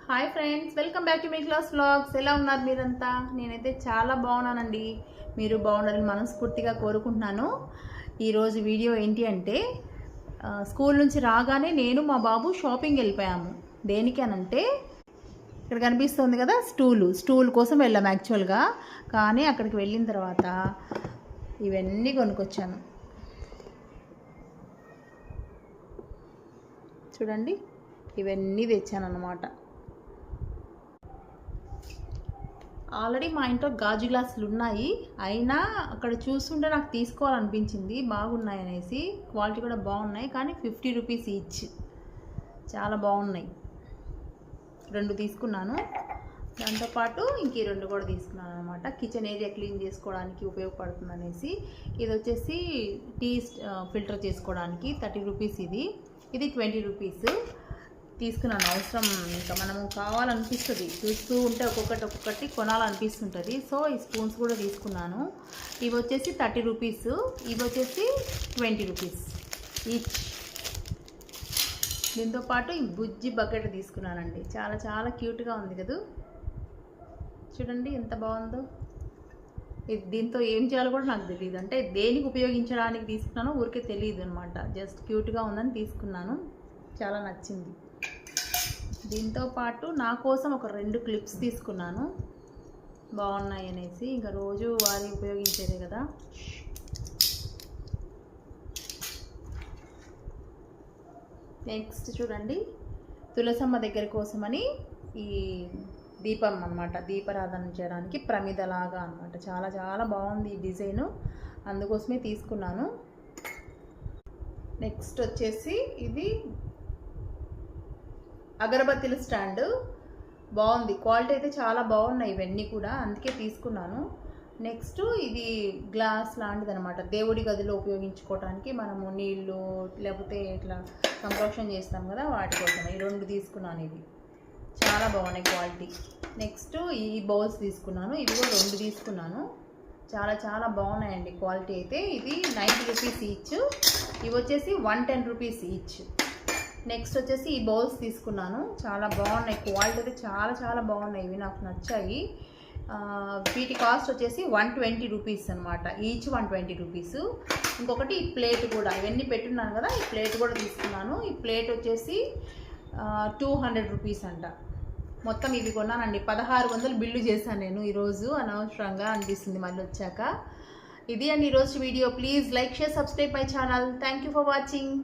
Hi friends, welcome back to me class vlogs. ఎలా ఉన్నారు మీరంతా? నేనైతే చాలా బాగున్నానండి. మీరు బాగుండాలని మనస్ఫూర్తిగా కోరుకుంటున్నాను. ఈరోజు వీడియో ఏంటి అంటే, స్కూల్ నుంచి రాగానే నేను మా బాబు షాపింగ్ వెళ్ళిపోయాము. దేనికి అనంటే, ఇక్కడ కనిపిస్తుంది కదా స్టూల్ కోసం వెళ్ళాము యాక్చువల్గా. కానీ అక్కడికి వెళ్ళిన తర్వాత ఇవన్నీ కొనుక్కొచ్చాను. చూడండి, ఇవన్నీ తెచ్చాను అన్నమాట. ఆల్రెడీ మా ఇంట్లో గాజు గ్లాసులు ఉన్నాయి, అయినా అక్కడ చూస్తుంటే నాకు తీసుకోవాలనిపించింది, బాగున్నాయి అనేసి. క్వాలిటీ కూడా బాగున్నాయి, కానీ 50 రూపీస్ ఈచ్. చాలా బాగున్నాయి. 2 తీసుకున్నాను. దాంతోపాటు ఇంక ఈ 2 కూడా తీసుకున్నాను అనమాట. కిచెన్ ఏరియా క్లీన్ చేసుకోవడానికి ఉపయోగపడుతుంది అనేసి. ఇది వచ్చేసి టీ ఫిల్టర్ చేసుకోవడానికి 30 రూపీస్. ఇది 20 రూపీస్ తీసుకున్నాను. అవసరం, ఇంకా మనము కావాలనిపిస్తుంది, చూస్తూ ఉంటే ఒక్కొక్కటి కొనాలనిపిస్తుంటుంది. సో ఈ స్పూన్స్ కూడా తీసుకున్నాను. ఇవి వచ్చేసి 30 రూపీస్, ఇవి వచ్చేసి 20 రూపీస్ ఈచ్. దీంతోపాటు ఈ బుజ్జి బకెట్ తీసుకున్నానండి. చాలా చాలా క్యూట్గా ఉంది కదా, చూడండి ఎంత బాగుందో. దీంతో ఏం చేయాలో కూడా నాకు తెలియదు, అంటే దేనికి ఉపయోగించడానికి తీసుకున్నానో ఊరికే తెలియదు అనమాట. జస్ట్ క్యూట్గా ఉందని తీసుకున్నాను, చాలా నచ్చింది. దీంతోపాటు నా కోసం ఒక 2 క్లిప్స్ తీసుకున్నాను, బాగున్నాయి అనేసి. ఇంకా రోజు వారి ఉపయోగించేదే కదా. నెక్స్ట్ చూడండి, తులసమ్మ దగ్గర కోసమని ఈ దీపం అన్నమాట, దీపారాధన చేయడానికి ప్రమిదలాగా అన్నమాట. చాలా చాలా బాగుంది ఈ డిజైను, అందుకోసమే తీసుకున్నాను. నెక్స్ట్ వచ్చేసి ఇది అగరబత్తీల స్టాండ్, బాగుంది. క్వాలిటీ అయితే చాలా బాగున్నాయి ఇవన్నీ కూడా, అందుకే తీసుకున్నాను. నెక్స్ట్ ఇది గ్లాస్ లాంటిది అనమాట, దేవుడి గదిలో ఉపయోగించుకోవడానికి. మనము నీళ్ళు లేకపోతే ఇట్లా సంప్రోక్షణ చేస్తాం కదా, వాటి కోసం ఈ 2 తీసుకున్నాను. ఇవి చాలా బాగున్నాయి క్వాలిటీ. నెక్స్ట్ ఈ బౌల్స్ తీసుకున్నాను, ఇవి కూడా 2 తీసుకున్నాను. చాలా చాలా బాగున్నాయండి క్వాలిటీ అయితే. ఇది 90 రూపీస్ ఈచ్, ఇవి వచ్చేసి 110 రూపీస్ ఈచ్. నెక్స్ట్ వచ్చేసి ఈ బౌల్స్ తీసుకున్నాను, చాలా బాగున్నాయి. క్వాలిటీ అయితే చాలా చాలా బాగున్నాయి, ఇవి నాకు నచ్చాయి. వీటి కాస్ట్ వచ్చేసి 120 రూపీస్ అనమాట, ఈచ్ 120 రూపీస్. ఇంకొకటి ఈ ప్లేట్ కూడా, ఇవన్నీ పెట్టున్నాను కదా, ఈ ప్లేట్ కూడా తీసుకున్నాను. ఈ ప్లేట్ వచ్చేసి 200 రూపీస్ అంట. మొత్తం ఇవి కొన్నానండి. 1600 బిల్లు చేశాను నేను ఈరోజు, అనవసరంగా అనిపిస్తుంది మళ్ళీ వచ్చాక. ఇది అండి ఈరోజు video. Please like, share, subscribe my channel. Thank you for watching.